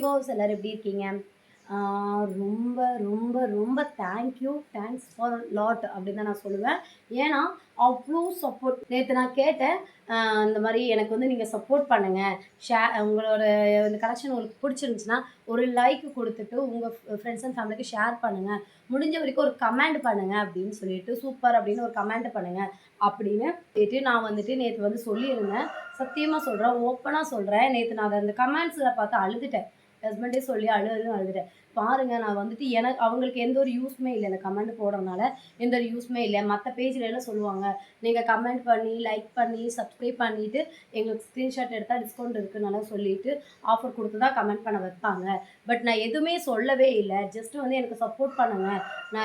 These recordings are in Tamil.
வியூவர்ஸ் எல்லாரும் எப்படி இருக்கீங்க? ரொம்ப ரொம்ப ரொம்ப தேங்க்ஸ் ஃபார் லாட் அப்படின்னு தான் நான் சொல்லுவேன். ஏன்னா, அவ்ளோ சப்போர்ட் நேத்து நான் கேட்டேன். இந்த மாரி எனக்கு வந்து நீங்க சப்போர்ட் பண்ணுங்க. உங்களோட இந்த கலெக்ஷன் உங்களுக்கு பிடிச்சிருந்துச்சுன்னா, ஒரு லைக் குடுத்துட்டு உங்க ஃப்ரெண்ட்ஸ் அண்ட் ஃபேமிலிக்கு ஷேர் பண்ணுங்க. முடிஞ்ச வரைக்கும் ஒரு கமெண்ட் பண்ணுங்க அப்படின்னு சொல்லிட்டு, சூப்பர் அப்படின்னு ஒரு கமெண்ட் பண்ணுங்க அப்படின்னு சொல்லிட்டு நான் வந்துட்டு நேத்து வந்து சொல்லியிருந்தேன். சத்தியமா சொல்றேன், ஓப்பனா சொல்றேன். நேத்து நான் அந்த கமெண்ட்ஸ்ல பார்த்து அழுதுட்டேன். ஹஸ்பண்டே சொல்லி அழுதுட்டேன். பாருங்க நான் வந்துட்டு அவங்களுக்கு எந்த ஒரு யூஸுமே இல்ல. இந்த கமெண்ட் போடுறனால எந்த ஒரு யூஸுமே இல்ல. மத்த பேஜ்ல எல்லாம் சொல்லுவாங்க. நீங்க கமெண்ட் பண்ணி, லைக் பண்ணி, சப்ஸ்கிரைப் பண்ணிட்டு எங்களுக்கு ஸ்கிரீன்ஷாட் எடுத்தா டிஸ்கவுண்ட் இருக்குன்னலாம் சொல்லிட்டு ஆஃபர் குடுத்து தான் கமெண்ட் பண்ண வைப்பாங்க. பட் நான் எதுவுமே சொல்லவே இல்ல. ஜஸ்ட் வந்து எனக்கு சப்போர்ட் பண்ணுங்க.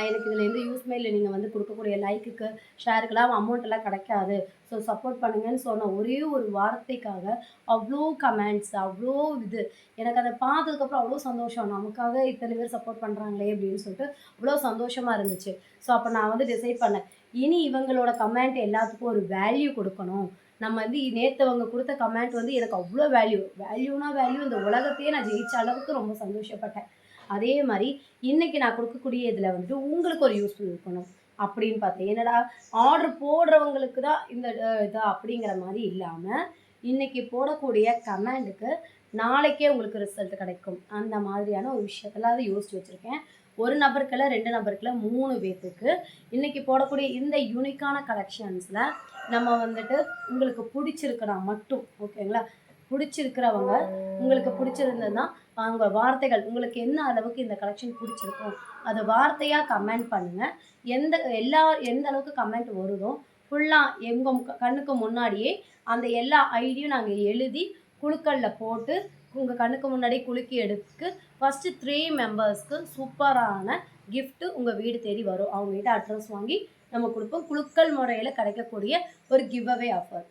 எனக்கு இதுல எந்த யூஸுமே இல்ல. நீங்க வந்து குடுக்கக்கூடிய லைக்குக்கு, ஷேருக்குலாம் அமௌண்ட் எல்லாம் கிடைக்காது. ஸோ சப்போர்ட் பண்ணுங்கன்னு சொன்ன ஒரே ஒரு வார்த்தைக்காக அவ்ளோ கமெண்ட்ஸ், அவ்ளோ இது. எனக்கு அத பார்த்ததுக்கப்புறம் அவ்ளோ சந்தோஷம். நமக்காக இத்தன பேர் சப்போர்ட் பண்றாங்களே அப்படின்னு சொல்லிட்டு அவ்ளோ சந்தோஷமா இருந்துச்சு. ஸோ அப்ப நான் வந்து டிசைட் பண்ணேன். இனி இவங்களோட கமெண்ட் எல்லாத்துக்கும் ஒரு வேல்யூ குடுக்கணும். நம்ம வந்து நேத்து அவங்க குடுத்த கமெண்ட் வந்து எனக்கு அவ்ளோ வேல்யூனா வேல்யூ இந்த உலகத்தையே நான் ஜெயிச்ச அளவுக்கு ரொம்ப சந்தோஷப்பட்டேன். அதே மாரி இன்னைக்கு நான் குடுக்கக்கூடிய இதுல வந்துட்டு உங்களுக்கு ஒரு யூஸ்ஃபுல் இருக்கணும் அப்படின்னு பார்த்தேன். என்னடா ஆர்டர் போடுறவங்களுக்கு தான் இந்த இதா அப்படிங்கிற மாரி இல்லாம, இன்னைக்கு போடக்கூடிய கமெண்டுக்கு நாளைக்கே உங்களுக்கு ரிசல்ட் கிடைக்கும். அந்த மாதிரியான ஒரு விஷயத்தலாம் யோசிச்சு வச்சிருக்கேன். 1 நபருக்கு இல்ல, 2 நபருக்கு இல்ல, 3 பேத்துக்கு இன்னைக்கு போடக்கூடிய இந்த யூனிக்கான கலெக்ஷன்ஸ்ல நம்ம வந்துட்டு உங்களுக்கு பிடிச்சிருக்குனா மட்டும் ஓகேங்களா? பிடிச்சிருக்கிறவங்க உங்களுக்கு பிடிச்சிருந்ததுன்னா, அவங்க வார்த்தைகள் உங்களுக்கு என்ன அளவுக்கு இந்த கலெக்ஷன் பிடிச்சிருக்கும், அத வார்த்தையா கமெண்ட் பண்ணுங்க. எந்த எந்த அளவுக்கு கமெண்ட் வருதோ, ஃபுல்லா எங்க கண்ணுக்கு முன்னாடியே அந்த எல்லா ஐடியும் நாங்க எழுதி குழுக்கள்ல போட்டு, உங்க கண்ணுக்கு முன்னாடியே குலுக்கி எடுத்து, ஃபர்ஸ்ட் 3 மெம்பர்ஸ்க்கு சூப்பரான கிஃப்ட் உங்க வீடு தேடி வரும். அவங்ககிட்ட அட்ரஸ் வாங்கி நம்ம குடுப்போம். குலுக்கல் முறையில கிடைக்கக்கூடிய ஒரு கிவ் அவே ஆஃபர்.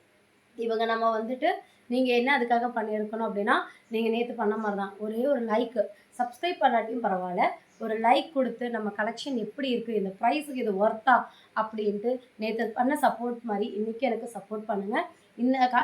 இவங்க நம்ம வந்துட்டு நீங்க என்ன அதுக்காக பண்ணியிருக்கணும் அப்படின்னா, நீங்க நேத்து பண்ண மாரி தான். ஒரே ஒரு லைக் சப்ஸ்கிரைப் பண்ணாட்டியும் பரவால்ல. ஒரு லைக் குடுத்து நம்ம கலெக்ஷன் எப்படி இருக்கு? இந்த பிரைஸ்க்கு இது ஒர்த்தா? அப்படின்ட்டு நேத்து பண்ண சப்போர்ட் மாரி இன்னைக்கு எனக்கு சப்போர்ட் பண்ணுங்க.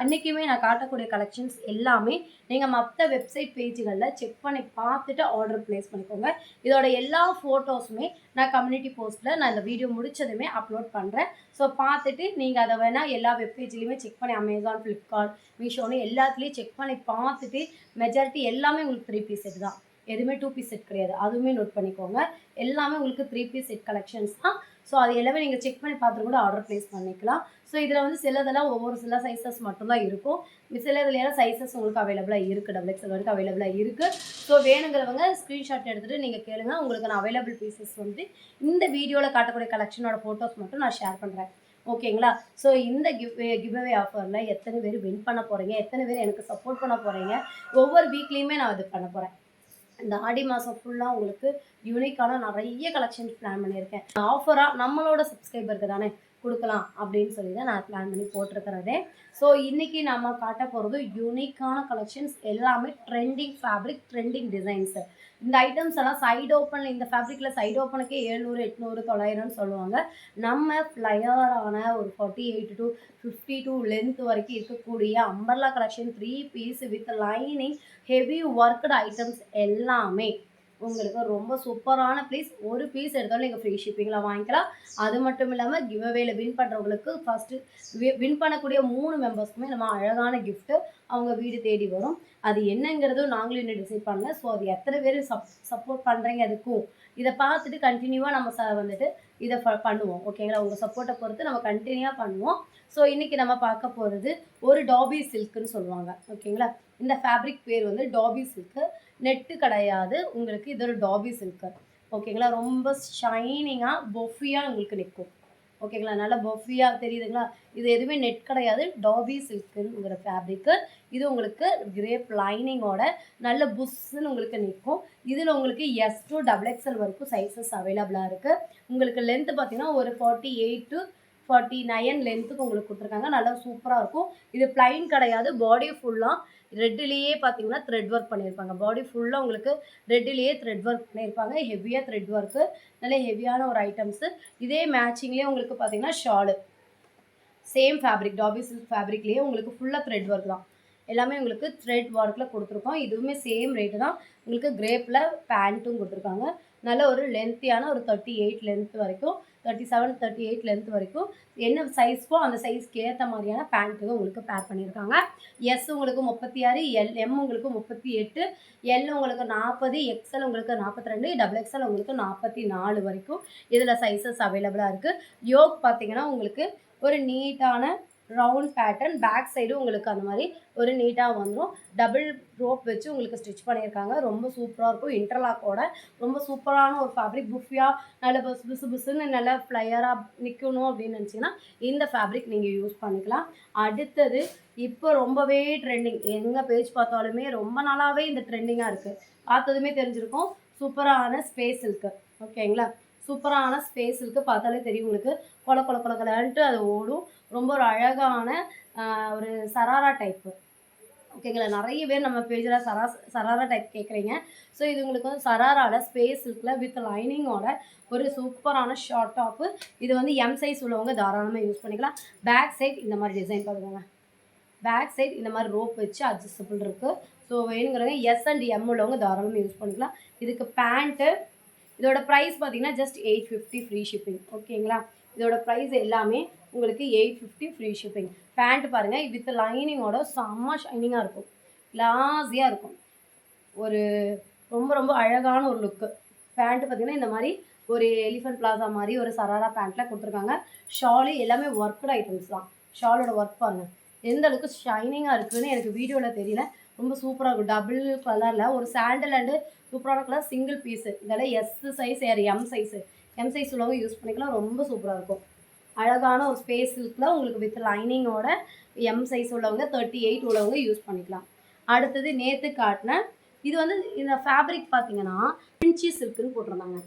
இன்னைக்குமே நான் காட்டக்கூடிய கலெக்ஷன்ஸ் எல்லாமே நீங்க மத்த வெப்சைட் பேஜ்கள்ல செக் பண்ணி பார்த்துட்டு ஆர்டர் பிளேஸ் பண்ணிக்கோங்க. இதோட எல்லா ஃபோட்டோஸுமே நான் கம்யூனிட்டி போஸ்ட்ல நான் இந்த வீடியோ முடிச்சதுமே அப்லோட் பண்றேன். ஸோ பார்த்துட்டு நீங்க அத வேணா எல்லா வெப் பேஜ்லயுமே செக் பண்ணி Amazon, Flipkart, Meeshoன்னு எல்லாத்துலயும் செக் பண்ணி பார்த்துட்டு மெஜாரிட்டி எல்லாமே உங்களுக்கு 3 பீஸ் செட் தான். எதுவுமே 2 பீஸ் செட் கிடையாது. அதுவுமே நோட் பண்ணிக்கோங்க. எல்லாமே உங்களுக்கு 3 பீஸ் செட் கலெக்ஷன்ஸ் தான். ஸோ அது எல்லாமே நீங்க செக் பண்ணி பார்த்துட்டு கூட ஆர்டர் பிளேஸ் பண்ணிக்கலாம். ஸோ இதுல வந்து சிலதெல்லாம் சில சைஸஸ் மட்டும் தான் இருக்கும். சிலதுல சைஸஸ் உங்களுக்கு அவைலபிளா இருக்கு. XXL வரைக்கும் அவைலபிளா இருக்கு. ஸோ வேணுங்கிறவங்க ஸ்கிரீன்ஷாட் எடுத்துட்டு நீங்க கேளுங்க. உங்களுக்கு நான் அவைலபிள் பீசஸ் வந்து இந்த வீடியோல காட்டக்கூடிய கலெக்ஷனோட ஃபோட்டோஸ் மட்டும் நான் ஷேர் பண்றேன். ஓகேங்களா? ஸோ இந்த கிவ் அவே ஆஃபர்ல எத்தன பேர் வின் பண்ண போறீங்க? எத்தன பேர் எனக்கு சப்போர்ட் பண்ண போறீங்க? ஒவ்வொரு வீக்லயுமே நான் இது பண்ண போறேன். இந்த ஆடி மாசம் ஃபுல்லா உங்களுக்கு யூனிக்கான நெறைய கலெக்ஷன்ஸ் பிளான் பண்ணியிருக்கேன். ஆஃபரா நம்மளோட சப்ஸ்கிரைபருக்கு தானே குடுக்கலாம் அப்படின்னு சொல்லி தான் நான் பிளான் பண்ணி போட்டிருக்கிறதே. ஸோ இன்னைக்கு நம்ம காட்ட போறது யூனிக்கான கலெக்ஷன்ஸ் எல்லாமே ட்ரெண்டிங் ஃபேப்ரிக், ட்ரெண்டிங் டிசைன்ஸ். இந்த ஐட்டம்ஸ் எல்லாம் சைடு ஓப்பன்ல இந்த ஃபேப்ரிக்ல சைடு ஓப்பனுக்கே 700, 800, 900ன்னு சொல்லுவாங்க. நம்ம ஃப்ளையரான ஒரு 48 to 52 லென்த் வரைக்கும் இருக்கக்கூடிய umbrella collection 3 piece with lining heavy worked items எல்லாமே உங்களுக்கு ரொம்ப சூப்பரான ஒரு பீஸ் எடுத்தாலும் நீங்க ஃப்ரீ ஷிப்பிங்ல வாங்கிக்கலாம். அது மட்டும் இல்லாம கிவ் அவேல வின் பண்றவங்களுக்கு ஃபர்ஸ்ட் வின் பண்ணக்கூடிய 3 மெம்பர்ஸ்க்குமே நம்ம அழகான கிஃப்ட் அவங்க வீடு தேடி வரும். அது என்னங்கிறதும் நாங்களும் இன்னும் டிசைட் பண்ணல. ஸோ அது எத்தனை பேர் சப்போர்ட் பண்றீங்க அதுக்கும். இத பார்த்துட்டு கன்டினியூவா நம்ம வந்துட்டு இத பண்ணுவோம். ஓகேங்களா? உங்க சப்போர்ட்ட பொறுத்து நம்ம கன்டினியூவா பண்ணுவோம். ஸோ இன்னைக்கு நம்ம பார்க்க போறது ஒரு டாபி சில்க்ன்னு சொல்லுவாங்க. ஓகேங்களா? இந்த ஃபேப்ரிக் பேர் வந்து டாபி சில்க். நெட்டு கிடையாது. உங்களுக்கு இது ஒரு டாபி சில்க். ஓகேங்களா? ரொம்ப ஷைனிங்கா, பொஃபியா உங்களுக்கு நிக்கும். ஓகேங்களா? நல்லா பொஃபியா தெரியுதுங்களா? இது எதுவுமே நெட் கிடையாது. டாபி சில்க்ங்கிற ஃபேப்ரிக். இது உங்களுக்கு கிரேப் லைனிங்கோட நல்ல புஸ்ன்னு உங்களுக்கு நிக்கும். இதுல உங்களுக்கு S to XXL வரைக்கும் சைஸஸ் அவைலபிளா இருக்கு. உங்களுக்கு லென்த் பார்த்தீங்கன்னா ஒரு 48 to 49 லென்த்துக்கு உங்களுக்கு குடுத்துருக்காங்க. நல்லா சூப்பரா இருக்கும். இது பிளைன் கிடையாது. பாடி ஃபுல்லா ரெட்லயே பார்த்தீங்கன்னா த்ரெட் ஒர்க் பண்ணியிருப்பாங்க. பாடி ஃபுல்லா உங்களுக்கு ரெட்லயே த்ரெட் ஒர்க் பண்ணியிருப்பாங்க. ஹெவியா த்ரெட் ஒர்க். நல்ல ஹெவியான ஒரு ஐட்டம்ஸ். இதே மேட்சிங்லயே உங்களுக்கு பார்த்தீங்கன்னா ஷால். சேம் ஃபேப்ரிக் டாபி சில்க் ஃபேப்ரிக்லயே உங்களுக்கு ஃபுல்லா த்ரெட் ஒர்க் தான். எல்லாமே உங்களுக்கு த்ரெட் ஒர்க்கில் கொடுத்துருக்கோம். இதுவுமே சேம் ரேட்டு தான். உங்களுக்கு கிரேப்பில் பேண்ட்டும் கொடுத்துருக்காங்க. நல்ல ஒரு லென்த்தியான ஒரு 38 லென்த் வரைக்கும், 37, 38 லென்த் வரைக்கும் என்ன சைஸ்க்கோ அந்த சைஸ்க்கு ஏற்ற மாதிரியான பேண்ட்டு உங்களுக்கு பேர் பண்ணியிருக்காங்க. எஸ் உங்களுக்கு 36, எம் உங்களுக்கு 38, எல் உங்களுக்கு 40, எக்ஸ்எல் உங்களுக்கு 42, டபுள் எக்ஸ்எல் உங்களுக்கு 44 வரைக்கும் இதில் சைஸஸ் அவைலபிளாக இருக்குது. யோக் பார்த்தீங்கன்னா உங்களுக்கு ஒரு நீட்டான ரவுண்ட் பேட்டர்ன், பேக் சைடு உங்களுக்கு அந்த மாதிரி ஒரு நீட்டாக வந்துடும். டபுள் ரோப் வச்சு உங்களுக்கு ஸ்டிச் பண்ணியிருக்காங்க. ரொம்ப சூப்பராக இருக்கும். இன்டர்லாக்கோட ரொம்ப சூப்பரான ஒரு ஃபேப்ரிக். புஃபியாக நல்ல புசுன்னு நல்லா ஃப்ளையராக நிற்கணும் அப்படின்னு நினச்சிங்கன்னா இந்த ஃபேப்ரிக் நீங்கள் யூஸ் பண்ணிக்கலாம். அடுத்தது இப்போ ரொம்பவே ட்ரெண்டிங், எங்கே பேஜ் பார்த்தாலுமே ரொம்ப நாளாகவே இந்த ட்ரெண்டிங்காக இருக்குது. பார்த்ததுமே தெரிஞ்சிருக்கும். சூப்பரான ஸ்பேஸ் சில்க்கு. ஓகேங்களா, சூப்பரான ஸ்பேஸ் சில்க்கு பார்த்தாலே தெரியும் உங்களுக்கு. கொல கொல கொல கொலன்ட்டு அது ஓடும். ரொம்ப ஒரு அழகான ஒரு சராரா டைப்பு. ஓகேங்களா, நிறைய பேர் நம்ம பேஜில் சராரா டைப் கேட்குறீங்க. ஸோ இது உங்களுக்கு வந்து சராராவில் ஸ்பேஸ் சில்கில் வித் லைனிங்கோட ஒரு சூப்பரான ஷார்ட் டாப்பு. இது வந்து எம் சைஸ் உள்ளவங்க தாராளமாக யூஸ் பண்ணிக்கலாம். பேக் சைட் இந்த மாதிரி டிசைன் பார்த்துக்கோங்க. பேக் சைட் இந்த மாதிரி ரோப் வச்சு அட்ஜஸ்டபிள் இருக்குது. ஸோ வேணுங்கிறவங்க எஸ் அண்ட் எம் உள்ளவங்க தாராளமாக யூஸ் பண்ணிக்கலாம். இதுக்கு பேண்ட்டு இதோட ப்ரைஸ் பார்த்தீங்கன்னா ஜஸ்ட் 850 ஃப்ரீ ஷிப்பிங். ஓகேங்களா, இதோட ப்ரைஸ் எல்லாமே உங்களுக்கு 850 ஃப்ரீ ஷிப்பிங். பேண்ட் பாருங்கள் வித் லைனிங்கோட செம்ம ஷைனிங்காக இருக்கும், கிளாஸியாக இருக்கும். ஒரு ரொம்ப ரொம்ப அழகான ஒரு லுக்கு. பேண்ட்டு பார்த்திங்கன்னா இந்த மாதிரி ஒரு எலிஃபென்ட் பிளாசா மாதிரி ஒரு சராரா பேண்ட்டில் கொடுத்துருக்காங்க. ஷாலு எல்லாமே ஒர்க்கட் ஐட்டம்ஸ் தான். ஷாலோட ஒர்க் பாருங்கள் எந்த அளவுக்கு ஷைனிங்காக இருக்குதுன்னு எனக்கு வீடியோவில் தெரியல. ரொம்ப சூப்பராக இருக்கும். டபுள் கலரில் ஒரு சாண்டல் அண்டு சூப்பரான கலர், சிங்கிள் பீஸு. இதெல்லாம் S size M size. M size உள்ளவங்க யூஸ் பண்ணிக்கலாம். ரொம்ப சூப்பராக இருக்கும். அழகான ஒரு ஸ்பேஸ் சில்கில் உங்களுக்கு வித் லைனிங்கோட எம் சைஸ் உள்ளவங்க 38 உள்ளவங்க யூஸ் பண்ணிக்கலாம். அடுத்தது நேற்று காட்டின இது வந்து இந்த ஃபேப்ரிக் பார்த்தீங்கன்னா கிரின்ச்சி சில்க்குன்னு போட்டிருந்தாங்க.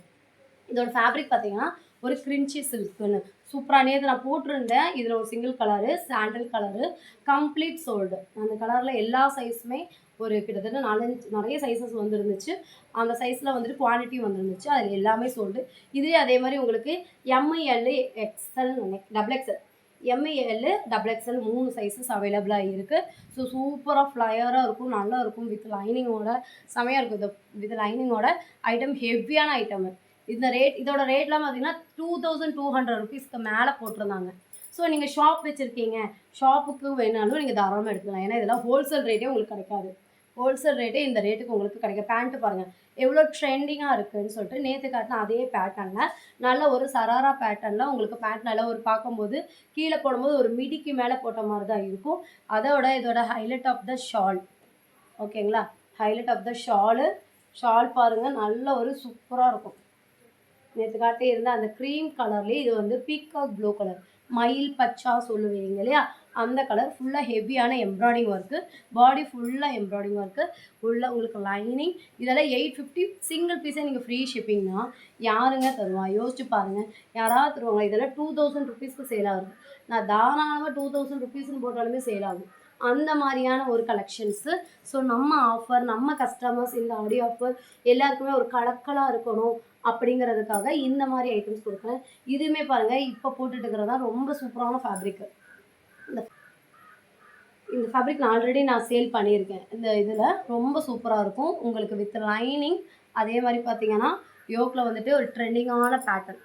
இதோட ஃபேப்ரிக் பார்த்தீங்கன்னா ஒரு கிரின்ச்சி சில்க்குன்னு சூப்பராக நேற்று நான் போட்டிருந்தேன். இதில் ஒரு single colour, sandal colour, complete sold. அந்த கலரில் எல்லா சைஸுமே ஒரு கிட்டத்தட்ட 4 நிறைய சைஸஸ் வந்துருந்துச்சு. அந்த சைஸில் வந்துட்டு குவான்டிட்டி வந்துருந்துச்சு. அதில் எல்லாமே சோல்டு. இதுலேயே அதே மாதிரி உங்களுக்கு MIL, XL, double XL, MIL, double XL 3 sizes அவைலபிளாக இருக்குது. ஸோ சூப்பராக ஃப்ளையராக இருக்கும், நல்லா இருக்கும். வித் லைனிங்கோட செமையாக இருக்கும். இது வித் லைனிங்கோட ஐட்டம் ஹெவியான ஐட்டம். இந்த ரேட் இதோட ரேட்லாம் பார்த்தீங்கன்னா 2200 ருபீஸ்க்கு மேலே போட்டிருந்தாங்க. ஸோ நீங்கள் ஷாப் வச்சுருக்கீங்க, ஷாப்புக்கு வேணாலும் நீங்கள் தாராளமாக எடுத்துக்கலாம். ஏன்னா இதெல்லாம் ஹோல்சேல் ரேட்டே உங்களுக்கு கிடைக்காது. ஹோல்சேல் ரேட்டே இந்த ரேட்டுக்கு உங்களுக்கு கிடைக்கும். பேண்ட்டு பாருங்கள் எவ்வளோ ட்ரெண்டிங்காக இருக்குதுன்னு சொல்லிட்டு நேற்று காட்டின அதே பேட்டர்னில் நல்ல ஒரு சராரா பேட்டர்னில் உங்களுக்கு பேண்ட் நல்லா ஒரு பார்க்கும்போது கீழே போடும்போது ஒரு மிடிக்கு மேலே போட்ட மாதிரி தான் இருக்கும். அதோட இதோட ஹைலைட் ஆஃப் த ஷால். ஓகேங்களா, ஹைலைட் ஆஃப் த ஷால் பாருங்கள் நல்ல ஒரு சூப்பராக இருக்கும். நேற்று காட்டி இருந்த அந்த க்ரீம் கலர்லேயே இது வந்து பீகாக் ப்ளூ கலர், மயில் பச்சா சொல்லுவீங்க இல்லையா, அந்த கலர் ஃபுல்லாக ஹெவியான எம்ப்ராய்டிங் ஒர்க்கு. பாடி ஃபுல்லாக எம்ப்ராய்டிங் ஒர்க்கு, ஃபுல்லாக உங்களுக்கு லைனிங். இதெல்லாம் 850 சிங்கிள் பீஸே நீங்கள் ஃப்ரீ ஷிப்பிங்னா யாருங்க தருவா? யோசிச்சு பாருங்கள், யாராவது தருவாங்க? இதெல்லாம் 2000 ருபீஸ்க்கு சேல் ஆகுது. நான் தாராளமாக 2000 ருபீஸ்ன்னு போட்டாலுமே சேல் ஆகும். அந்த மாதிரியான ஒரு கலெக்ஷன்ஸு. ஸோ நம்ம ஆஃபர், நம்ம கஸ்டமர்ஸ் இந்த ஆடியோ ஆஃபர் எல்லாருக்குமே ஒரு கலக்கலாக இருக்கணும் அப்படிங்கிறதுக்காக இந்த மாதிரி ஐட்டம்ஸ் கொடுக்குறேன். இதுவுமே பாருங்கள் இப்போ போட்டுட்டு இருக்கிறதா ரொம்ப சூப்பரான ஃபேப்ரிக்கு. இந்த ஃபேப்ரிக் நான் ஆல்ரெடி சேல் பண்ணியிருக்கேன். இந்த இதில் ரொம்ப சூப்பராக இருக்கும் உங்களுக்கு வித் லைனிங். அதே மாதிரி பார்த்தீங்கன்னா யோக்கில் வந்துட்டு ஒரு ட்ரெண்டிங்கான பேட்டர்ன்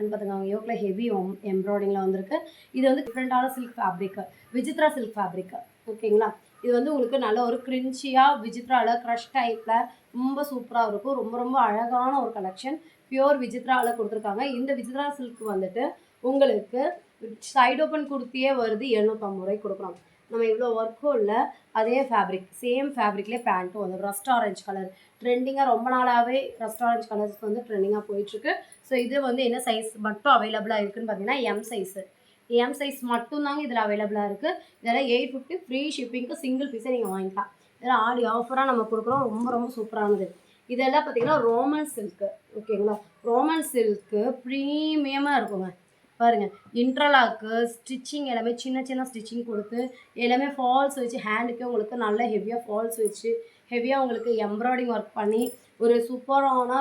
பார்த்துக்கோங்க. யோக்கில் ஹெவி எம்ப்ராய்டிங்கில் வந்திருக்கு. இது வந்து டிஃப்ரெண்ட்டான silk fabric, Vichitra silk fabric. ஓகேங்களா, இது வந்து உங்களுக்கு நல்ல ஒரு கிரின்ச்சியாக விசித்ராவில் க்ரஷ் டைப்பில் ரொம்ப சூப்பராக இருக்கும். ரொம்ப ரொம்ப அழகான ஒரு கலெக்ஷன். பியூர் விசித்ராவில் கொடுத்துருக்காங்க. இந்த விசித்ரா சில்க் வந்துட்டு உங்களுக்கு சைட் ஓப்பன் குர்த்தியே வருது 750 ரூபாய்க்கு கொடுக்குறோம். நம்ம இவ்வளோ ஒர்க்கும் இல்லை, அதே ஃபேப்ரிக் சேம் ஃபேப்ரிக்லேயே பேண்ட்டும் வந்து ரஸ்ட் ஆரஞ்ச் கலர் ட்ரெண்டிங்காக ரொம்ப நாளாகவே ரஸ்ட் ஆரஞ்ச் கலர்ஸ் வந்து ட்ரெண்டிங்காக போயிட்டுருக்கு. ஸோ இது வந்து என்ன சைஸ் மட்டும் அவைலபிளாக இருக்குதுன்னு பார்த்தீங்கன்னா எம் சைஸ் மட்டும்தாங்க இதில் அவைலபிளாக இருக்குது. இதெல்லாம் 850 ஃப்ரீ ஷிப்பிங்க்கு சிங்கிள் பீஸை நீங்கள் வாங்கிக்கலாம். இதெல்லாம் ஆடி ஆஃபராக நம்ம கொடுக்குறோம். ரொம்ப ரொம்ப சூப்பரானது. இதெல்லாம் பார்த்தீங்கன்னா ரோமன் சில்க்கு. ஓகேங்களா, ரோமன் சில்க்கு ப்ரீமியமாக இருக்குங்க. பாருங்கள் இன்ட்ரலாக்கு ஸ்டிச்சிங் எல்லாமே சின்ன சின்ன ஸ்டிச்சிங் கொடுத்து எல்லாமே ஃபால்ஸ் வச்சு ஹேண்டுக்கே உங்களுக்கு நல்ல ஹெவியாக ஃபால்ஸ் வச்சு ஹெவியாக உங்களுக்கு எம்ப்ராய்டிஙங் ஒர்க் பண்ணி ஒரு சூப்பரான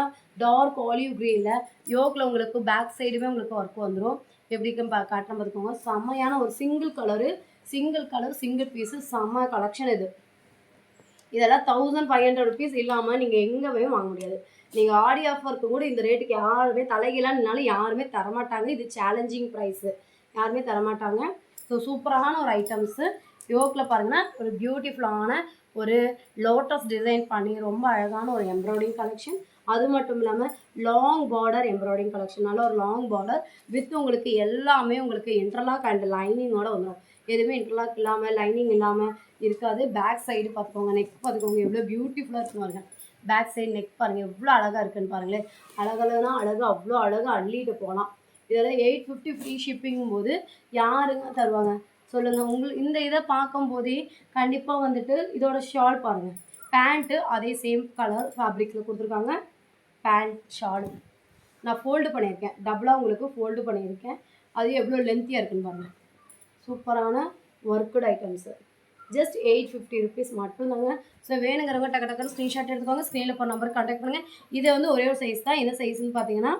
டார்க் ஆலிவ் க்ரீனில் யோக்கில் உங்களுக்கு பேக் சைடுமே உங்களுக்கு ஒர்க் வந்துடும். எப்படிக்கும் காட்டுறேன் பார்த்துக்கோங்க. செம்மையான ஒரு single colour single colour single piece செம்ம கலெக்ஷன் இது. இதெல்லாம் 1500 ருபீஸ் இல்லாமல் நீங்கள் எங்கே போய் வாங்க முடியாது. நீங்கள் ஆடி ஆஃபருக்கு கூட இந்த ரேட்டுக்கு யாருமே தலைகீழான்னாலும் யாருமே தரமாட்டாங்க. இது சேலஞ்சிங் ப்ரைஸு, யாருமே தரமாட்டாங்க. ஸோ சூப்பரான ஒரு ஐட்டம்ஸு. யோக்கில் பாருங்கன்னா ஒரு பியூட்டிஃபுல்லான ஒரு லோட்டஸ் டிசைன் பண்ணி ரொம்ப அழகான ஒரு எம்ப்ராய்டிங் கலெக்ஷன். அது மட்டும் இல்லாமல் லாங் பார்டர் எம்ப்ராய்டிங் கலெக்ஷன். நல்ல ஒரு லாங் பார்டர் வித் உங்களுக்கு எல்லாமே உங்களுக்கு இன்டர்லாக் அண்ட் லைனிங்கோட வந்துடும். எதுவுமே இன்டர்லாக் இல்லாமல் லைனிங் இல்லாமல் இருக்காது. பேக் சைடு பார்த்துக்கோங்க, நெக் பார்த்துக்கோங்க, எவ்வளோ பியூட்டிஃபுல்லாக இருக்கும் பாருங்க. பேக் சைடு நெக் பாருங்கள் எவ்வளோ அழகாக இருக்குன்னு பாருங்களேன். அழகழகுனா அழகு, அவ்வளோ அழகாக அள்ளிட்டு போகலாம். இதெல்லாம் 850 ஃப்ரீ ஷிப்பிங்கும் போது யாருங்க தருவாங்க சொல்லுங்கள்? உங்களுக்கு இந்த இதை பார்க்கும்போதே கண்டிப்பாக வந்துட்டு இதோட ஷால் பாருங்கள். பேண்ட்டு அதே சேம் கலர் ஃபேப்ரிக்கில் கொடுத்துருக்காங்க. பேண்ட் ஷால் நான் ஃபோல்டு பண்ணியிருக்கேன், டபுளாக உங்களுக்கு ஃபோல்டு பண்ணியிருக்கேன். அது எவ்வளோ லென்த்தியாக இருக்குன்னு பாருங்கள். சூப்பரான ஒர்க்குடு ஐட்டம்ஸு. ஜஸ்ட் 850 ருபீஸ் மட்டும்தாங்க. ஸோ வேணுங்கிறவங்க டக்கு டக்குன்னு ஸ்க்ரீன்ஷாட் எடுத்துக்கோங்க. ஸ்க்ரீனில் போகிற நம்பருக்கு கான்டாக்ட் பண்ணுங்கள். இது வந்து ஒரே ஒரு சைஸ் தான். என்ன சைஸ்ன்னு பார்த்தீங்கன்னா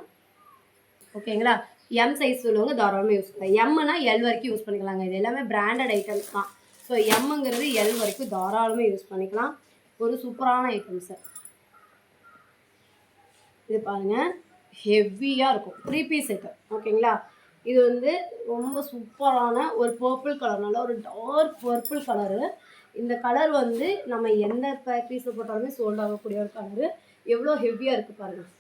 ஓகேங்களா, எம் சைஸ் உள்ளவங்க தாராளமாக யூஸ் பண்ணலாம். எம்னா எல் வரைக்கும் யூஸ் பண்ணிக்கலாங்க. இது எல்லாமே பிராண்டட் ஐட்டம்ஸ் தான். ஸோ எம்முங்கிறது எல் வரைக்கும் தாராளமாக யூஸ் பண்ணிக்கலாம். ஒரு சூப்பரான ஐட்டம்ஸு. இது பாருங்கள் ஹெவியாக இருக்கும். 3 பீஸ் செட்டு ஓகேங்களா. இது வந்து ரொம்ப சூப்பரான ஒரு பர்பிள் கலர், நல்ல ஒரு டார்க் பர்பிள் கலரு. இந்த கலர் வந்து நம்ம எந்த பீஸில் போட்டாலுமே சோல்ட் ஆகக்கூடிய ஒரு கலரு. எவ்வளோ ஹெவியாக இருக்குது பாருங்கள்.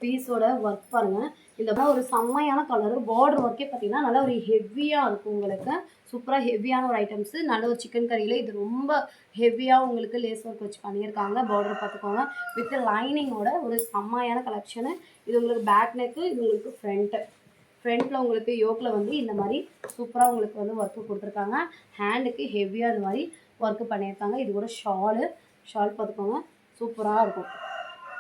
பீஸோட ஒர்க் பாருங்கள். இந்த ஒரு செம்மையான கலரு. பார்டர் ஒர்க்கே பார்த்தீங்கன்னா நல்லா ஒரு ஹெவியாக இருக்கும் உங்களுக்கு. சூப்பராக ஹெவியான ஒரு ஐட்டம்ஸு. நல்ல ஒரு சிக்கன் கறியில் இது ரொம்ப ஹெவியாக உங்களுக்கு லேஸ் ஒர்க் வச்சு பண்ணியிருக்காங்க. பார்டர் பார்த்துக்கோங்க வித் லைனிங்கோட ஒரு செம்மையான கலெக்ஷனு. இது உங்களுக்கு பேக் நெக்கு, இது உங்களுக்கு ஃப்ரண்ட்டில் உங்களுக்கு யோக்கில் வந்து இந்த மாதிரி சூப்பராக உங்களுக்கு வந்து ஒர்க்கு கொடுத்துருக்காங்க. ஹேண்டுக்கு ஹெவியாக இந்த மாதிரி ஒர்க்கு பண்ணியிருக்காங்க. இது கூட ஷால் பார்த்துக்கோங்க சூப்பராக இருக்கும்.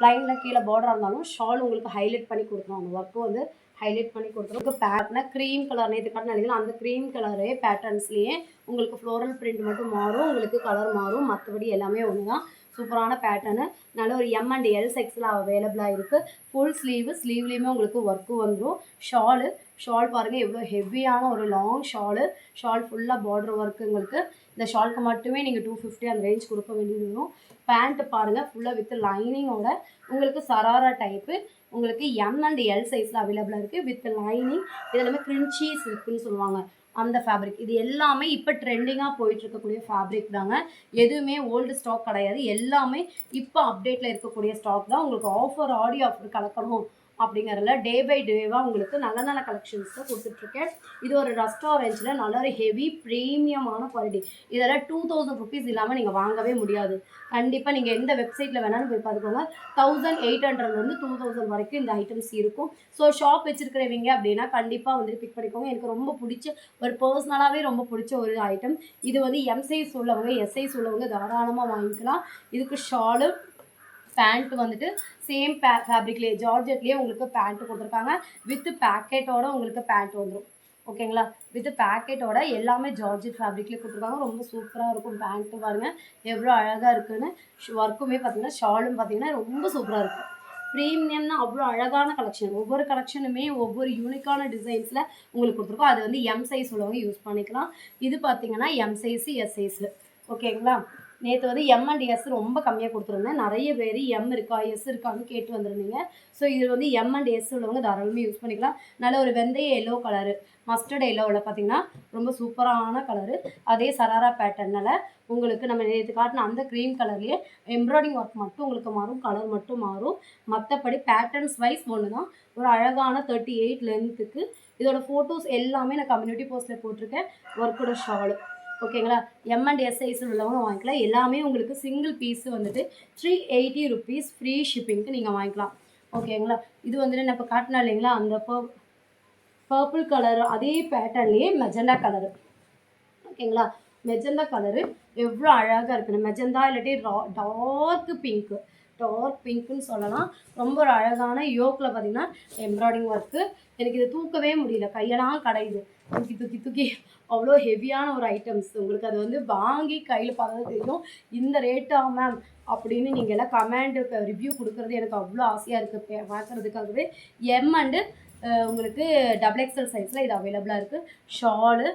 லைனில் கீழே பார்டராக இருந்தாலும் ஷால் உங்களுக்கு ஹைலைட் பண்ணி கொடுத்துரும். அந்த ஒர்க்கு வந்து ஹைலைட் பண்ணி கொடுத்துரும். பேட்டர்னா க்ரீம் கலர் நேற்று காட்டின நினைக்கிறேன், அந்த க்ரீம் கலரே பேட்டர்ன்ஸ்லேயே உங்களுக்கு ஃப்ளோரல் பிரிண்ட் மட்டும் மாறும், உங்களுக்கு கலர் மாறும், மற்றபடி எல்லாமே ஒன்று தான். சூப்பரான பேட்டர்னு. நல்ல ஒரு எம் அண்ட் எல் சைஸில் அவைலபிளாக இருக்குது. ஃபுல் ஸ்லீவ்லேயுமே உங்களுக்கு ஒர்க்கு வந்துடும். ஷால் பாருங்கள் எவ்வளோ ஹெவியான ஒரு லாங் ஷால் ஃபுல்லாக பார்டர் ஒர்க்கு. உங்களுக்கு இந்த ஷாலுக்கு மட்டுமே நீங்கள் 250 அந்த ரேஞ்ச் கொடுக்க வேண்டியது வரும். பேண்ட்டு பாருங்கள் ஃபுல்லாக வித் லைனிங்கோட உங்களுக்கு சராரா டைப்பு. உங்களுக்கு எம் அண்ட் எல் சைஸில் அவைலபிளாக இருக்குது வித் லைனிங். இது எல்லாமே கிரின்ச்சி சில்க்குன்னு சொல்லுவாங்க அந்த ஃபேப்ரிக். இது எல்லாமே இப்போ ட்ரெண்டிங்காக போயிட்டுருக்கக்கூடிய ஃபேப்ரிக் தாங்க. எதுவுமே ஓல்டு ஸ்டாக் கிடையாது. எல்லாமே இப்போ அப்டேட்டில் இருக்கக்கூடிய ஸ்டாக் தான். உங்களுக்கு ஆடி ஆஃபர் கலக்கணும் அப்படிங்கிறதுல டே பை டேவாக உங்களுக்கு நல்ல நல்ல கலெக்ஷன்ஸை கொடுத்துட்ருக்கேன். இது ஒரு ரெஸ்டாரண்ட்டில் நல்ல ஒரு ஹெவி ப்ரீமியமான குவாலிட்டி. இதெல்லாம் 2000 ருபீஸ் இல்லாமல் நீங்கள் வாங்கவே முடியாது. கண்டிப்பாக நீங்கள் எந்த வெப்சைட்டில் வேணாலும் போய் பார்த்துக்கோங்க. 1800 2000 வரைக்கும் இந்த ஐட்டம்ஸ் இருக்கும். ஸோ ஷாப் வச்சுருக்கிறவங்க அப்படின்னா கண்டிப்பாக வந்துட்டு பிக் பண்ணிக்கோங்க. எனக்கு ரொம்ப பிடிச்ச ஒரு பர்சனலாகவே ரொம்ப பிடிச்ச ஒரு ஐட்டம். இது வந்து எம் சைஸ் உள்ளவங்க எஸ் சைஸ் உள்ளவங்க தாராளமாக வாங்கிக்கலாம். இதுக்கு ஷாலு பேண்ட் வந்துட்டு சேம் ஃபேப்ரிக்லேயே ஜார்ஜெட்லேயே உங்களுக்கு பேண்ட்டு கொடுத்துருக்காங்க. வித் பேக்கெட்டோட உங்களுக்கு பேண்ட் வந்துடும் ஓகேங்களா. வித் பேக்கெட்டோட எல்லாமே ஜார்ஜெட் ஃபேப்ரிக்லேயே கொடுத்துருக்காங்க. ரொம்ப சூப்பராக இருக்கும். பேண்ட்டு பாருங்கள் எவ்வளோ அழகாக இருக்குதுன்னு. ஒர்க்குமே பார்த்தீங்கன்னா ஷாலும் பார்த்தீங்கன்னா ரொம்ப சூப்பராக இருக்கும். ப்ரீமியம்னா அவ்வளோ அழகான கலெக்ஷன். ஒவ்வொரு கலெக்ஷனுமே ஒவ்வொரு யூனிக்கான டிசைன்ஸில் உங்களுக்கு கொடுத்துருக்கோம். அது வந்து எம் சைஸ் உள்ளவங்க யூஸ் பண்ணிக்கலாம். இது பார்த்தீங்கன்னா எம் சைஸு எஸ் சைஸில் ஓகேங்களா. நேற்று வந்து எம் அண்ட் எஸ் ரொம்ப கம்மியாக கொடுத்துருந்தேன். நிறைய பேர் எம் இருக்கா எஸ் இருக்கான்னு கேட்டு வந்துருந்தீங்க. ஸோ இது வந்து எம் அண்ட் எஸ் உள்ளவங்க தாராளமாக யூஸ் பண்ணிக்கலாம். நல்ல ஒரு வெந்தய எல்லோ கலரு, மஸ்டர்ட் எல்லோவில் பார்த்தீங்கன்னா ரொம்ப சூப்பரான கலரு. அதே சராரா பேட்டர்னில் உங்களுக்கு நம்ம நேற்று காட்டின அந்த க்ரீம் கலர்லேயே எம்ப்ராய்டிங் ஒர்க் மட்டும் உங்களுக்கு மாறும், கலர் மட்டும் மாறும். மற்றபடி பேட்டர்ன்ஸ் வைஸ் ஒன்று தான். ஒரு அழகான 38 லென்த்துக்கு. இதோட ஃபோட்டோஸ் எல்லாமே நான் கம்யூனிட்டி போஸ்ட்டில் போட்டிருக்கேன். ஒர்க்கோட ஷாலு ஓகேங்களா. எம் அண்ட் எஸ் சைஸில் உள்ளவங்க வாங்கிக்கலாம். எல்லாமே உங்களுக்கு சிங்கிள் பீஸு வந்துட்டு 380 ருபீஸ் ஃப்ரீ ஷிப்பிங்க்கு நீங்கள் வாங்கிக்கலாம் ஓகேங்களா. இது வந்துட்டு நான் இப்போ காட்டினா இல்லைங்களா அந்த பர்பிள் கலரு அதே பேட்டர்ன்லேயே மெஜெண்டா கலரு ஓகேங்களா. மெஜெண்டா கலரு எவ்வளோ அழகாக இருக்குன்னு. மெஜெண்டா இல்லாட்டி டார்க் பிங்க்குன்னு சொல்லலாம். ரொம்ப ஒரு அழகான யோக்கில் பார்த்தீங்கன்னா எம்ப்ராய்டிங் ஒர்க்கு. எனக்கு இதை தூக்கவே முடியல, கையெல்லாம் கடையுது. தூக்கி அவ்வளோ ஹெவியான ஒரு ஐட்டம்ஸ். உங்களுக்கு அது வந்து வாங்கி கையில் பார்த்தா தெரியும் இந்த ரேட்டா மேம் அப்படின்னு நீங்கள் எல்லாம் கமெண்ட் ரிவ்யூ கொடுக்குறது எனக்கு அவ்வளோ ஆசையாக இருக்குது பார்க்குறதுக்காகவே. எம் அண்டு உங்களுக்கு XXL சைஸில் இது அவைலபிளாக இருக்குது. ஷாலு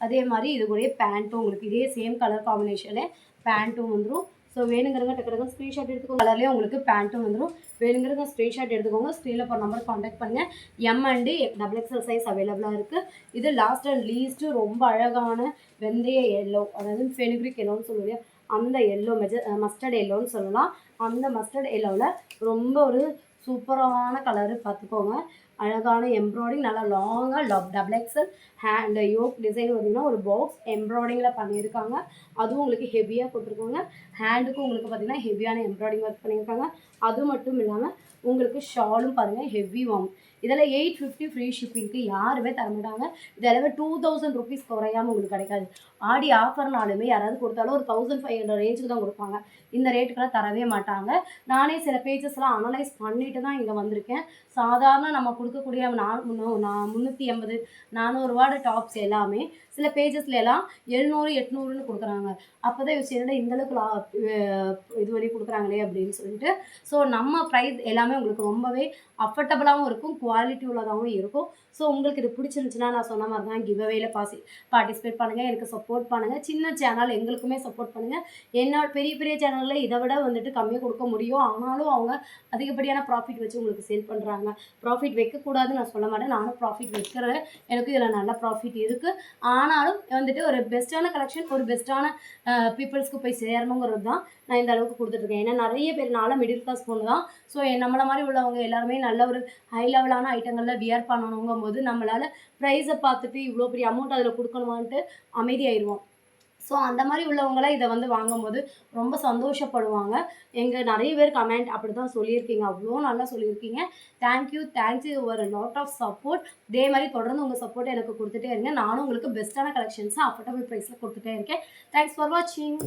அதே மாதிரி இது கூடயே பேண்ட்டும் உங்களுக்கு இதே சேம் கலர் காம்பினேஷனே பேண்ட்டும் வந்துடும். ஸோ வேணுங்கிறவங்க டக்கு ஸ்க்ரீன்ஷாட் எடுத்துக்கோங்க. கலர்லேயே உங்களுக்கு பேண்ட்டும் வந்துடும். வேணுங்கிறவங்க ஸ்க்ரீன்ஷாட் எடுத்துக்கோங்க. ஸ்க்ரீனில் போகிற நம்பர் காண்டாக்ட் பண்ணுங்கள். எம் அண்டு XXL சைஸ் அவைலபிளாக இருக்குது. இது லாஸ்ட் அண்ட் லீஸ்ட்டு ரொம்ப அழகான வெந்தய எல்லோ, அதாவது ஃபெனுக்ரிக் எல்லோன்னு சொல்லுவோம், அந்த எல்லோ மஸ்டர்ட் எல்லோன்னு சொல்லலாம். அந்த மஸ்டர்ட் எல்லோவில் ரொம்ப ஒரு சூப்பரான கலரு பார்த்துக்கோங்க. அழகான எம்ப்ராய்டிங், நல்லா லாங்காக XXL ஹேண்ட் யோக் டிசைன் பார்த்தீங்கன்னா ஒரு பாக்ஸ் எம்ப்ராய்டிங்கில் பண்ணியிருக்காங்க. அதுவும் உங்களுக்கு ஹெவியாக கொடுத்துருக்காங்க. ஹேண்டுக்கும் உங்களுக்கு பார்த்தீங்கன்னா ஹெவியான எம்ப்ராய்டிங் ஒர்க் பண்ணியிருக்காங்க. அது மட்டும் இல்லாமல் உங்களுக்கு ஷாலும் பாருங்கள் ஹெவி வார்ம். இதில் 850 ஃப்ரீ ஷிப்பிங்க்கு யாருமே தரமாட்டாங்க. இதில் 2000 ருபீஸ் குறையாமல் உங்களுக்கு கிடைக்காது. ஆடி ஆஃபர்னாலுமே யாராவது கொடுத்தாலும் ஒரு 1500 ரேஞ்சுக்கு தான் கொடுப்பாங்க. இந்த ரேட்டுக்கெல்லாம் தரவே மாட்டாங்க. நானே சில பேஜஸ்லாம் அனலைஸ் பண்ணிட்டு தான் இங்கே வந்திருக்கேன். சாதாரண நம்ம கொடுக்கக்கூடிய 380 400 டாப்ஸ் எல்லாமே சில பேஜஸ்ல எல்லாம் 700 800ன்னு கொடுக்குறாங்க. அப்போ தான் என்னடா இந்தளவுக்கு இது பண்ணி கொடுக்குறாங்களே அப்படின்னு சொல்லிட்டு. ஸோ நம்ம ப்ரைஸ் எல்லாமே உங்களுக்கு ரொம்பவே அஃபர்டபுளாகவும் இருக்கும், குவாலிட்டி உள்ளதாகவும் இருக்கும். ஸோ உங்களுக்கு இது பிடிச்சிருந்துச்சுன்னா நான் சொன்ன மாதிரி தான் கிவ்அவேல பார்ட்டிசிபேட் பண்ணுங்கள், எனக்கு சப்போர்ட் பண்ணுங்கள். சின்ன சேனல் எங்களுக்குமே சப்போர்ட் பண்ணுங்கள். என்னோட பெரிய பெரிய சேனலில் இதை விட வந்துட்டு கம்மியாக கொடுக்க முடியும். ஆனாலும் அவங்க அதிகப்படியான ப்ராஃபிட் வச்சு உங்களுக்கு சேல் பண்ணுறாங்க. ப்ராஃபிட் வைக்கக்கூடாதுன்னு நான் சொல்ல மாட்டேன். நானும் ப்ராஃபிட் வைக்கிறேன். எனக்கு இதில் நல்ல ப்ராஃபிட் இருக்குது. ஆனாலும் வந்துட்டு ஒரு பெஸ்ட்டான கலெக்ஷன், ஒரு பெஸ்ட்டான பீப்புள்ஸ்க்கு போய் சேரணுங்கிறது தான் நான் இந்த அளவுக்கு கொடுத்துட்ருக்கேன். ஏன்னா நிறைய பேர் நானும் மிடில் கிளாஸ் பொண்ணு தான். ஸோ நம்மளை மாதிரி உள்ளவங்க எல்லாருமே நல்ல ஒரு ஹை லெவலான ஐட்டங்களில் வியர் பண்ணணுங்கும் போது நம்மளால் ப்ரைஸை பார்த்துட்டு இவ்வளோ பெரிய அமௌண்ட் அதில் கொடுக்கணுமான்ட்டு அமைதியாயிடுவோம். ஸோ அந்த மாதிரி உள்ளவங்களாம் இதை வந்து வாங்கும்போது ரொம்ப சந்தோஷப்படுவாங்க. நிறைய பேர் கமெண்ட் அப்படி தான் சொல்லியிருக்கீங்க. அவ்வளோ நல்லா சொல்லியிருக்கீங்க. தேங்க்யூ ஒரு லாட் ஆஃப் சப்போர்ட். இதே மாதிரி தொடர்ந்து உங்கள் சப்போர்ட் எனக்கு கொடுத்துட்டே இருங்க. நானும் உங்களுக்கு பெஸ்ட்டான கலெக்ஷன்ஸை அஃபோர்டபுள் ப்ரைஸில் கொடுத்துட்டே இருக்கேன். தேங்க்ஸ் ஃபார் வாட்சிங்.